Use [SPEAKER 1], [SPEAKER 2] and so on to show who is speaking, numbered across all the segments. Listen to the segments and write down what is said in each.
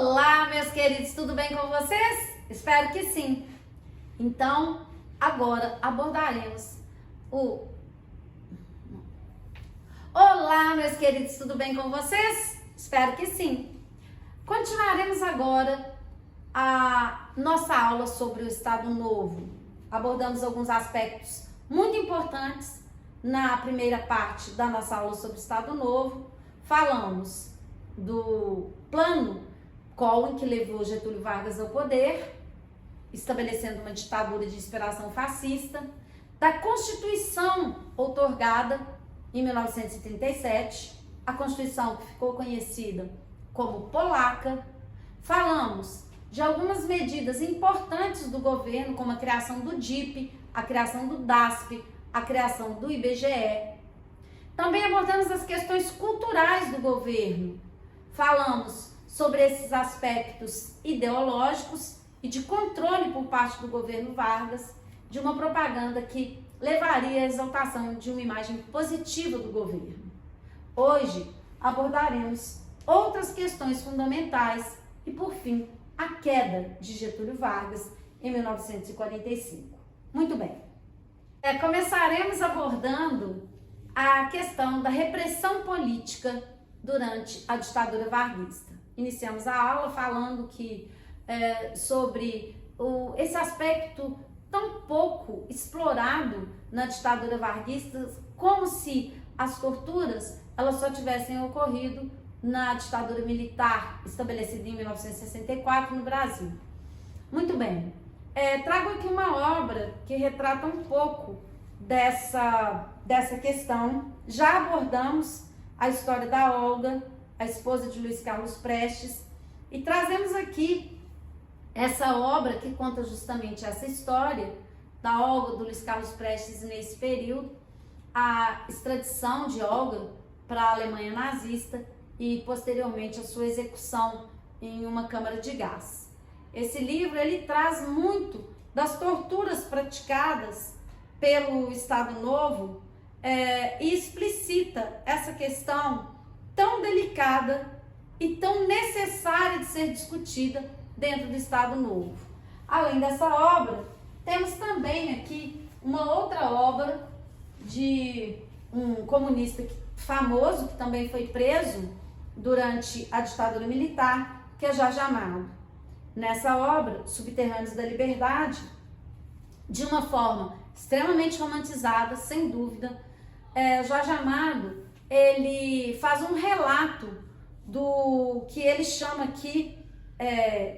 [SPEAKER 1] Olá, meus queridos, tudo bem com vocês? Espero que sim. Então, agora abordaremos o... Olá, meus queridos, tudo bem com vocês? Espero que sim. Continuaremos agora a nossa aula sobre o Estado Novo. Abordamos alguns aspectos muito importantes na primeira parte da nossa aula sobre o Estado Novo. Falamos do plano Collor, que levou Getúlio Vargas ao poder, estabelecendo uma ditadura de inspiração fascista, da Constituição outorgada em 1937, a Constituição que ficou conhecida como Polaca. Falamos de algumas medidas importantes do governo, como a criação do DIP, a criação do DASP, a criação do IBGE. Também abordamos as questões culturais do governo. Falamos sobre esses aspectos ideológicos e de controle por parte do governo Vargas de uma propaganda que levaria à exaltação de uma imagem positiva do governo. Hoje abordaremos outras questões fundamentais e, por fim, a queda de Getúlio Vargas em 1945. Muito bem. Começaremos abordando a questão da repressão política durante a ditadura varguista. Iniciamos a aula falando sobre esse aspecto tão pouco explorado na ditadura varguista, como se as torturas elas só tivessem ocorrido na ditadura militar estabelecida em 1964 no Brasil. Muito bem, trago aqui uma obra que retrata um pouco dessa questão. Já abordamos a história da Olga, a esposa de Luiz Carlos Prestes, e trazemos aqui essa obra que conta justamente essa história da Olga, do Luiz Carlos Prestes nesse período, a extradição de Olga para a Alemanha nazista e posteriormente a sua execução em uma câmara de gás. Esse livro ele traz muito das torturas praticadas pelo Estado Novo e explicita essa questão tão delicada e tão necessária de ser discutida dentro do Estado Novo. Além dessa obra, temos também aqui uma outra obra de um comunista famoso, que também foi preso durante a ditadura militar, que é Jorge Amado. Nessa obra, Subterrâneos da Liberdade, de uma forma extremamente romantizada, sem dúvida, Jorge Amado ele faz um relato do que ele chama aqui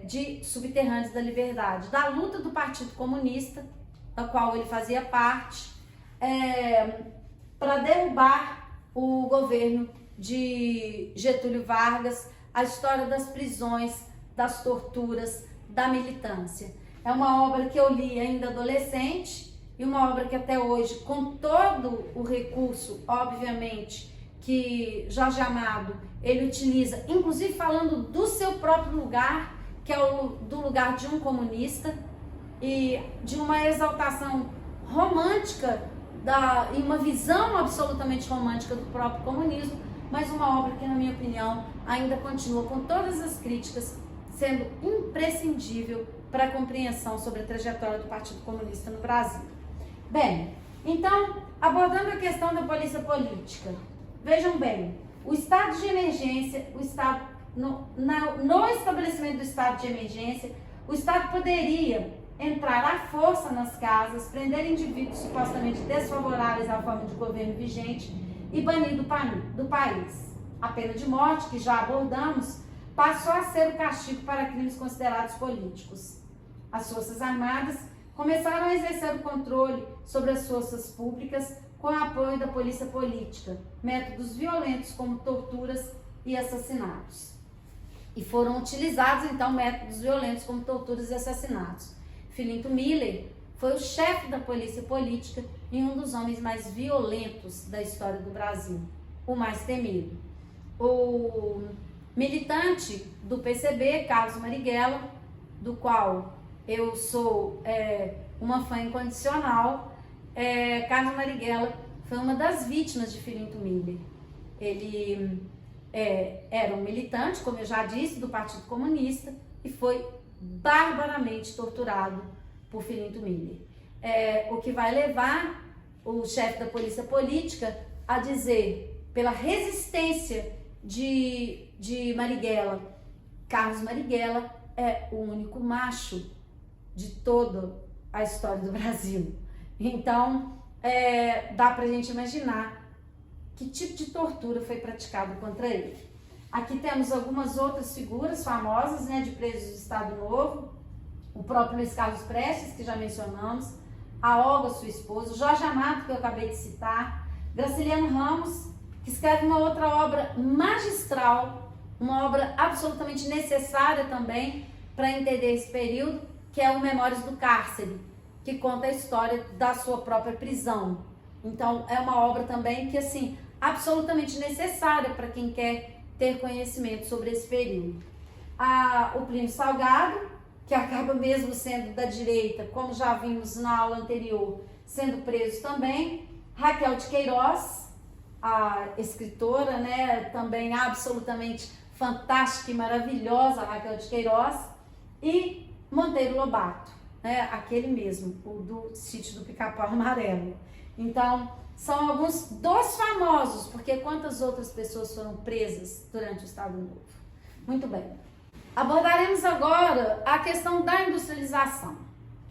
[SPEAKER 1] de Subterrâneos da Liberdade, da luta do Partido Comunista, da qual ele fazia parte, para derrubar o governo de Getúlio Vargas, a história das prisões, das torturas, da militância. É uma obra que eu li ainda adolescente e uma obra que até hoje, com todo o recurso, obviamente, que Jorge Amado ele utiliza, inclusive falando do seu próprio lugar, que é do lugar de um comunista, e de uma exaltação romântica, e uma visão absolutamente romântica do próprio comunismo, mas uma obra que, na minha opinião, ainda continua, com todas as críticas, sendo imprescindível para a compreensão sobre a trajetória do Partido Comunista no Brasil. Bem, então, abordando a questão da polícia política, vejam bem, o estado de emergência, no estabelecimento do estado de emergência, o Estado poderia entrar à força nas casas, prender indivíduos supostamente desfavoráveis à forma de governo vigente e banir do país. A pena de morte, que já abordamos, passou a ser o castigo para crimes considerados políticos. As Forças Armadas começaram a exercer o controle sobre as forças públicas com o apoio da polícia política, métodos violentos como torturas e assassinatos. E foram utilizados, então, métodos violentos como torturas e assassinatos. Filinto Miller foi o chefe da polícia política e um dos homens mais violentos da história do Brasil, o mais temido. O militante do PCB, Carlos Marighella, do qual eu sou uma fã incondicional, Carlos Marighella foi uma das vítimas de Filinto Miller. Ele era um militante, como eu já disse, do Partido Comunista e foi barbaramente torturado por Filinto Miller. O que vai levar o chefe da polícia política a dizer, pela resistência de Marighella, Carlos Marighella é o único macho de toda a história do Brasil. Então, dá pra gente imaginar que tipo de tortura foi praticado contra ele. Aqui temos algumas outras figuras famosas, né, de presos do Estado Novo, o próprio Luiz Carlos Prestes, que já mencionamos, a Olga, sua esposa, o Jorge Amado, que eu acabei de citar, Graciliano Ramos, que escreve uma outra obra magistral, uma obra absolutamente necessária também para entender esse período, que é o Memórias do Cárcere, que conta a história da sua própria prisão. Então, é uma obra também que, assim, absolutamente necessária para quem quer ter conhecimento sobre esse período. O Plínio Salgado, que acaba mesmo sendo da direita, como já vimos na aula anterior, sendo preso também. Raquel de Queiroz, a escritora, né, também absolutamente fantástica e maravilhosa, Raquel de Queiroz, e Monteiro Lobato, né, aquele mesmo, o do Sítio do Pica-Pau Amarelo. Então, são alguns dos famosos, porque quantas outras pessoas foram presas durante o Estado Novo? Muito bem. Abordaremos agora a questão da industrialização.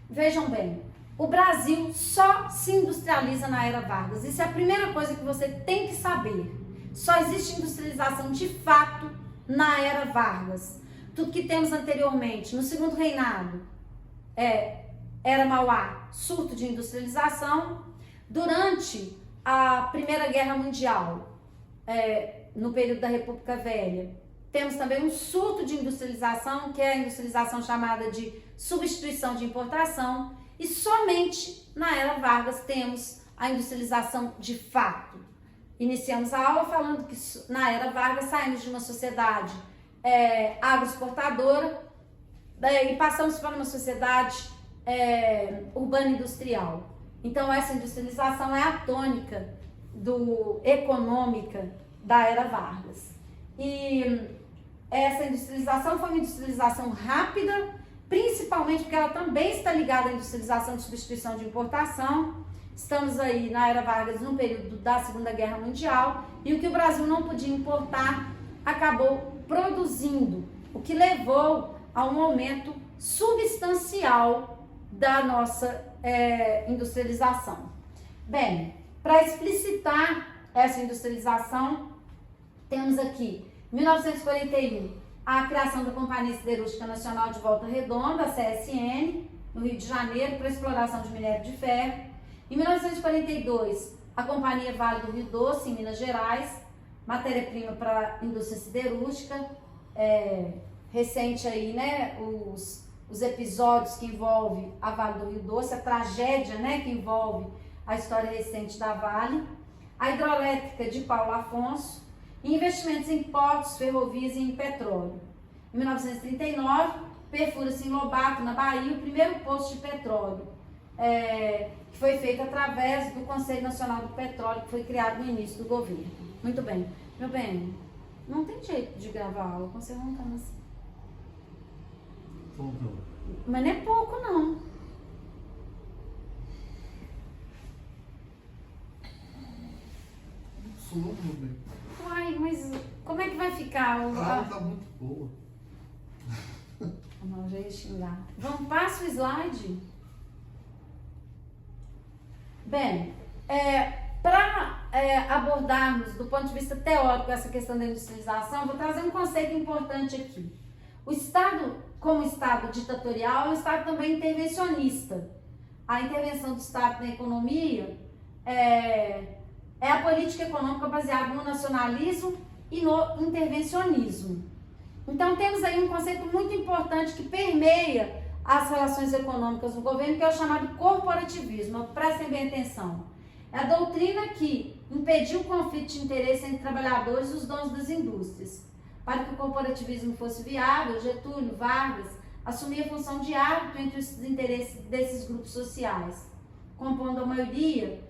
[SPEAKER 1] Vejam bem, o Brasil só se industrializa na Era Vargas. Isso é a primeira coisa que você tem que saber. Só existe industrialização de fato na Era Vargas. Tudo que temos anteriormente, no segundo reinado, Era Mauá, surto de industrialização. Durante a Primeira Guerra Mundial, no período da República Velha, temos também um surto de industrialização, que é a industrialização chamada de substituição de importação, e somente na Era Vargas temos a industrialização de fato. Iniciamos a aula falando que na Era Vargas saímos de uma sociedade agroexportadora e passamos para uma sociedade urbana-industrial. Então, essa industrialização é a tônica econômica da Era Vargas. E essa industrialização foi uma industrialização rápida, principalmente porque ela também está ligada à industrialização de substituição de importação. Estamos aí na Era Vargas no período da Segunda Guerra Mundial e o que o Brasil não podia importar acabou produzindo, o que levou a um aumento substancial da nossa industrialização. Bem, para explicitar essa industrialização, temos aqui 1941, a criação da Companhia Siderúrgica Nacional de Volta Redonda, a CSN, no Rio de Janeiro, para exploração de minério de ferro. Em 1942, a Companhia Vale do Rio Doce, em Minas Gerais, matéria-prima para a indústria siderúrgica. Recente aí, né, os episódios que envolvem a Vale do Rio Doce, a tragédia, né, que envolve a história recente da Vale. A hidroelétrica de Paulo Afonso, e investimentos em portos, ferrovias e em petróleo. Em 1939, perfura-se em Lobato, na Bahia, o primeiro poço de petróleo, que foi feito através do Conselho Nacional do Petróleo, que foi criado no início do governo. Muito bem. Meu bem, não tem jeito de gravar aula com você roncando assim. Mas não é pouco, não.
[SPEAKER 2] Suou, meu bem.
[SPEAKER 1] Uai, mas como é que vai ficar?
[SPEAKER 2] A aula tá muito boa.
[SPEAKER 1] Não, já ia xingar. Vamos, passa o slide. Bem, para abordarmos do ponto de vista teórico essa questão da industrialização, vou trazer um conceito importante aqui. O Estado, como Estado ditatorial, é um Estado também intervencionista. A intervenção do Estado na economia é a política econômica baseada no nacionalismo e no intervencionismo. Então, temos aí um conceito muito importante que permeia as relações econômicas do governo, que é o chamado corporativismo. Prestem bem atenção. É a doutrina que impediu o conflito de interesse entre trabalhadores e os donos das indústrias. Para que o corporativismo fosse viável, Getúlio Vargas assumia a função de árbitro entre os interesses desses grupos sociais, compondo a maioria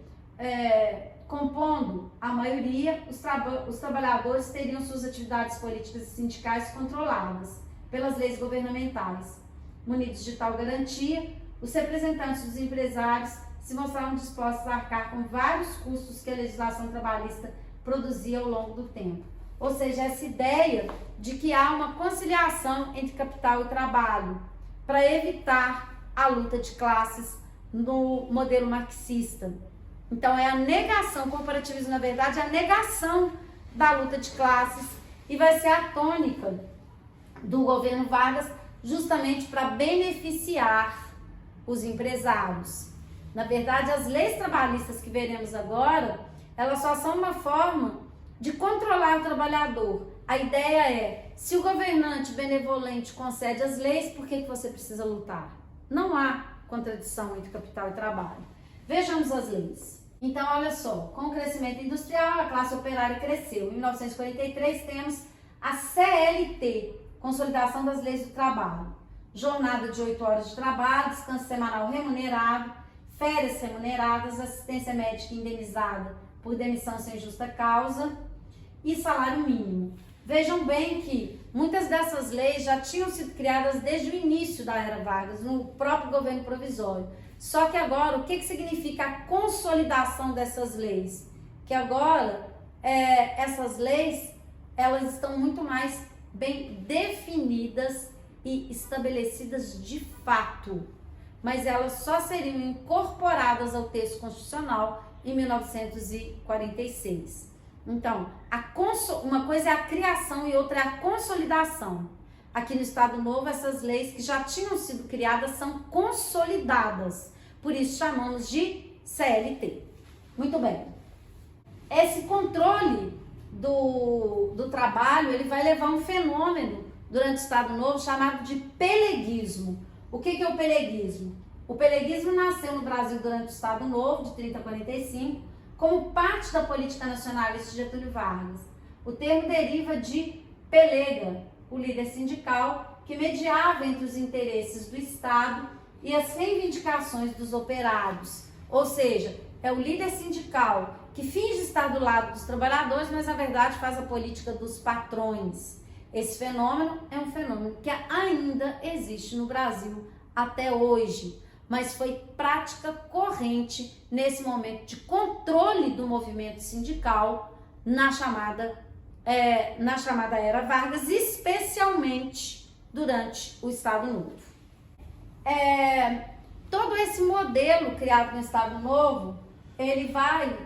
[SPEAKER 1] compondo a maioria, os trabalhadores teriam suas atividades políticas e sindicais controladas pelas leis governamentais. Munidos de tal garantia, os representantes dos empresários se mostraram dispostos a arcar com vários custos que a legislação trabalhista produzia ao longo do tempo. Ou seja, essa ideia de que há uma conciliação entre capital e trabalho para evitar a luta de classes no modelo marxista. Então, é a negação, o corporativismo, na verdade, é a negação da luta de classes e vai ser a tônica do governo Vargas justamente para beneficiar os empresários. Na verdade, as leis trabalhistas que veremos agora, elas só são uma forma de controlar o trabalhador. A ideia é, se o governante benevolente concede as leis, por que você precisa lutar? Não há contradição entre capital e trabalho. Vejamos as leis. Então, olha só, com o crescimento industrial, a classe operária cresceu. Em 1943, temos a CLT, Consolidação das Leis do Trabalho. Jornada de 8 horas de trabalho, descanso semanal remunerado, férias remuneradas, assistência médica indenizada por demissão sem justa causa e salário mínimo. Vejam bem que muitas dessas leis já tinham sido criadas desde o início da era Vargas, no próprio governo provisório. Só que agora, o que significa a consolidação dessas leis? Que agora, essas leis, elas estão muito mais bem definidas e estabelecidas de fato, mas elas só seriam incorporadas ao texto constitucional em 1946. Então, uma coisa é a criação e outra é a consolidação. Aqui no Estado Novo, essas leis que já tinham sido criadas são consolidadas, por isso chamamos de CLT. Muito bem. Esse controle do trabalho, ele vai levar um fenômeno durante o Estado Novo chamado de peleguismo. O que é o peleguismo? O peleguismo nasceu no Brasil durante o Estado Novo, de 30 a 45, como parte da política nacionalista de Getúlio Vargas. O termo deriva de pelega, o líder sindical que mediava entre os interesses do Estado e as reivindicações dos operários. Ou seja, é o líder sindical que finge estar do lado dos trabalhadores, mas na verdade faz a política dos patrões. Esse fenômeno é um fenômeno que ainda existe no Brasil até hoje, mas foi prática corrente nesse momento de controle do movimento sindical na chamada Era Vargas, especialmente durante o Estado Novo. Todo esse modelo criado no Estado Novo, ele vai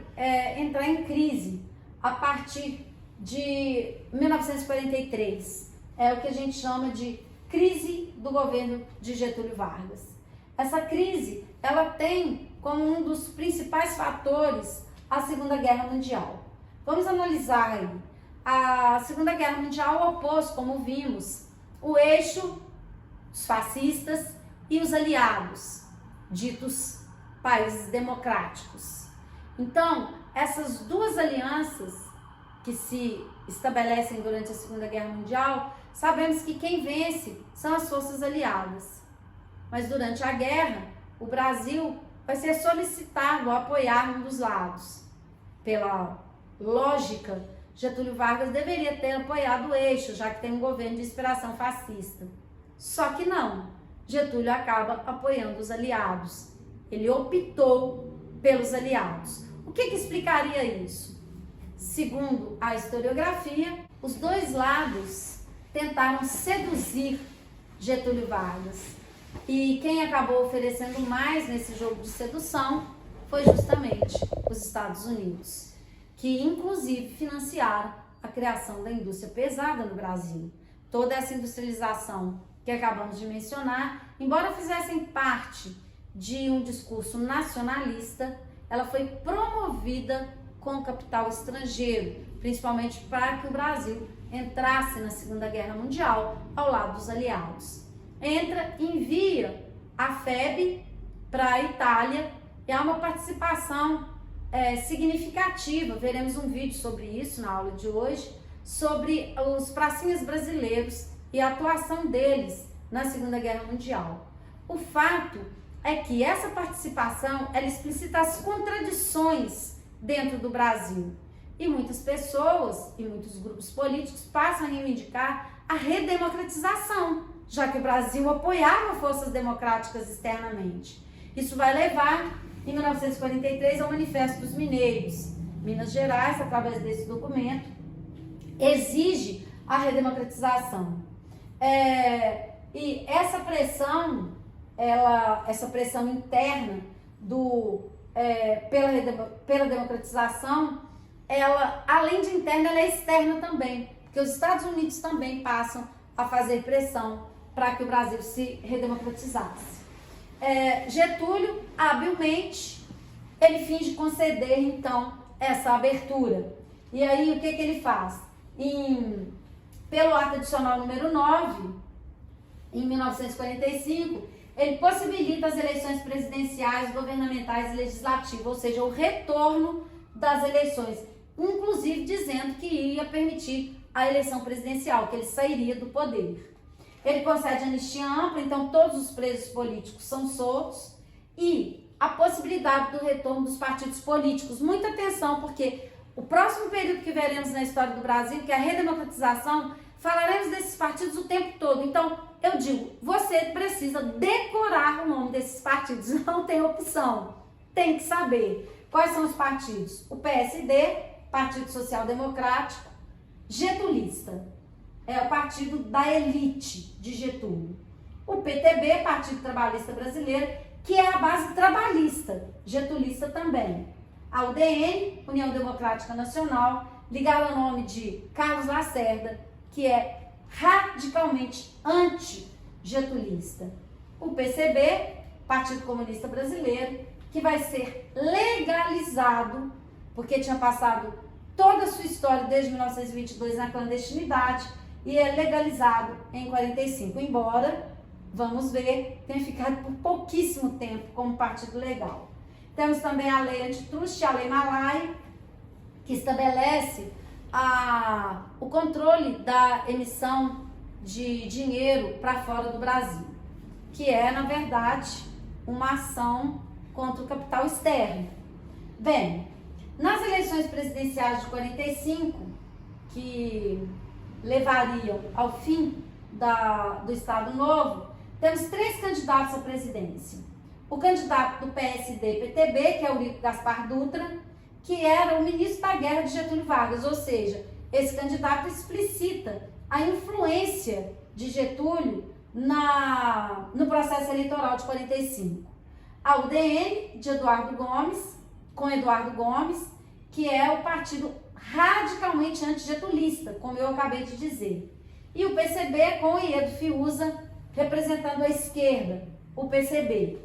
[SPEAKER 1] entrar em crise a partir de 1943. É o que a gente chama de crise do governo de Getúlio Vargas. Essa crise, ela tem como um dos principais fatores a Segunda Guerra Mundial. Vamos analisar aí. A Segunda Guerra Mundial opôs, como vimos, o eixo, os fascistas e os aliados, ditos países democráticos. Então, essas duas alianças que se estabelecem durante a Segunda Guerra Mundial, sabemos que quem vence são as forças aliadas. Mas durante a guerra, o Brasil vai ser solicitado a apoiar um dos lados. Pela lógica, Getúlio Vargas deveria ter apoiado o eixo, já que tem um governo de inspiração fascista. Só que não. Getúlio acaba apoiando os aliados. Ele optou pelos aliados. O que explicaria isso? Segundo a historiografia, os dois lados tentaram seduzir Getúlio Vargas. E quem acabou oferecendo mais nesse jogo de sedução foi justamente os Estados Unidos, que inclusive financiaram a criação da indústria pesada no Brasil. Toda essa industrialização que acabamos de mencionar, embora fizessem parte de um discurso nacionalista, ela foi promovida com capital estrangeiro, principalmente para que o Brasil entrasse na Segunda Guerra Mundial ao lado dos aliados. Envia a FEB para a Itália e há uma participação significativa. Veremos um vídeo sobre isso na aula de hoje, sobre os pracinhas brasileiros e a atuação deles na Segunda Guerra Mundial. O fato é que essa participação ela explicita as contradições dentro do Brasil. E muitas pessoas e muitos grupos políticos passam a reivindicar a redemocratização, já que o Brasil apoiava forças democráticas externamente. Isso vai levar, em 1943, ao Manifesto dos Mineiros. Minas Gerais, através desse documento, exige a redemocratização. E essa pressão, essa pressão interna pela democratização, ela, além de interna, ela é externa também, porque os Estados Unidos também passam a fazer pressão para que o Brasil se redemocratizasse. Getúlio, habilmente, ele finge conceder, então, essa abertura. E aí, o que ele faz? Pelo ato adicional número 9, em 1945, ele possibilita as eleições presidenciais, governamentais e legislativas, ou seja, o retorno das eleições, inclusive dizendo que ia permitir a eleição presidencial, que ele sairia do poder. Ele concede anistia ampla, então todos os presos políticos são soltos, e a possibilidade do retorno dos partidos políticos. Muita atenção, porque o próximo período que veremos na história do Brasil, que é a redemocratização, falaremos desses partidos o tempo todo. Então, eu digo, você precisa decorar o nome desses partidos, não tem opção, tem que saber. Quais são os partidos? O PSD, Partido Social Democrático, Getulista, é o partido da elite de Getúlio. O PTB, Partido Trabalhista Brasileiro, que é a base trabalhista, getulista também. A UDN, União Democrática Nacional, ligada ao nome de Carlos Lacerda, que é radicalmente anti-getulista. O PCB, Partido Comunista Brasileiro, que vai ser legalizado, porque tinha passado toda a sua história desde 1922 na clandestinidade, e é legalizado em 45, embora, vamos ver, tenha ficado por pouquíssimo tempo como partido legal. Temos também a lei antitruste, a lei Malai, que estabelece o controle da emissão de dinheiro para fora do Brasil, que é, na verdade, uma ação contra o capital externo. Bem, nas eleições presidenciais de 45, que levariam ao fim do Estado Novo, temos 3 candidatos à presidência. O candidato do PSD-PTB, que é o Eurico Gaspar Dutra, que era o ministro da guerra de Getúlio Vargas, ou seja, esse candidato explicita a influência de Getúlio no processo eleitoral de 45. A UDN, de Eduardo Gomes, com Eduardo Gomes, que é o partido radicalmente antigetulista, como eu acabei de dizer. E o PCB, com o Iedo Fiuza, representando a esquerda, o PCB.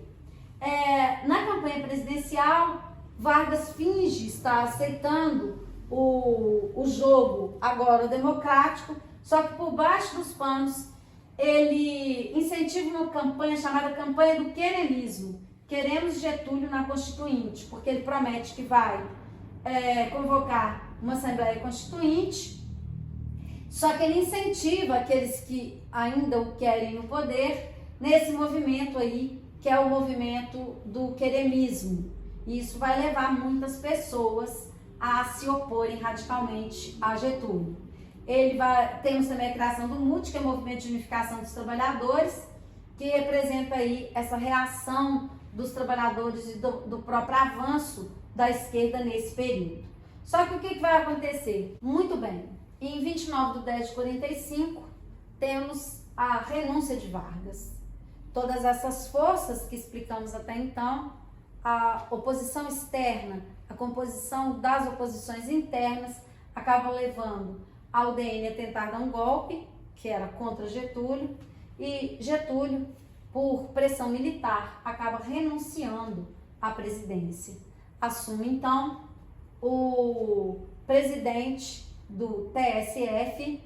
[SPEAKER 1] Na campanha presidencial, Vargas finge estar aceitando o jogo agora democrático, só que por baixo dos panos ele incentiva uma campanha chamada campanha do queremismo. Queremos Getúlio na Constituinte, porque ele promete que vai convocar uma Assembleia Constituinte, só que ele incentiva aqueles que ainda o querem no poder nesse movimento aí, que é o movimento do queremismo. E isso vai levar muitas pessoas a se oporem radicalmente a Getúlio. Temos também a criação do MUT, que é o Movimento de Unificação dos Trabalhadores, que representa aí essa reação dos trabalhadores e do próprio avanço da esquerda nesse período. Só que o que vai acontecer? Muito bem, em 29/10/45, temos a renúncia de Vargas. Todas essas forças que explicamos até então, a oposição externa, a composição das oposições internas, acabam levando a UDN a tentar dar um golpe, que era contra Getúlio, e Getúlio, por pressão militar, acaba renunciando à presidência. Assume, então, o presidente do TSF,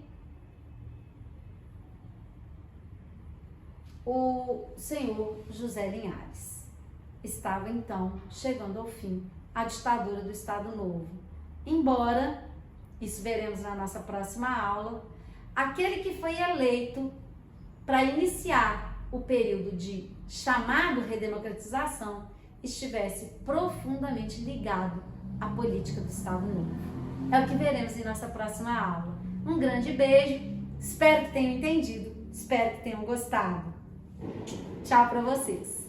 [SPEAKER 1] o senhor José Linhares. Estava, então, chegando ao fim a ditadura do Estado Novo. Embora, isso veremos na nossa próxima aula, aquele que foi eleito para iniciar o período de chamado redemocratização estivesse profundamente ligado a política do Estado Novo. É o que veremos em nossa próxima aula. Um grande beijo, espero que tenham entendido, espero que tenham gostado. Tchau para vocês!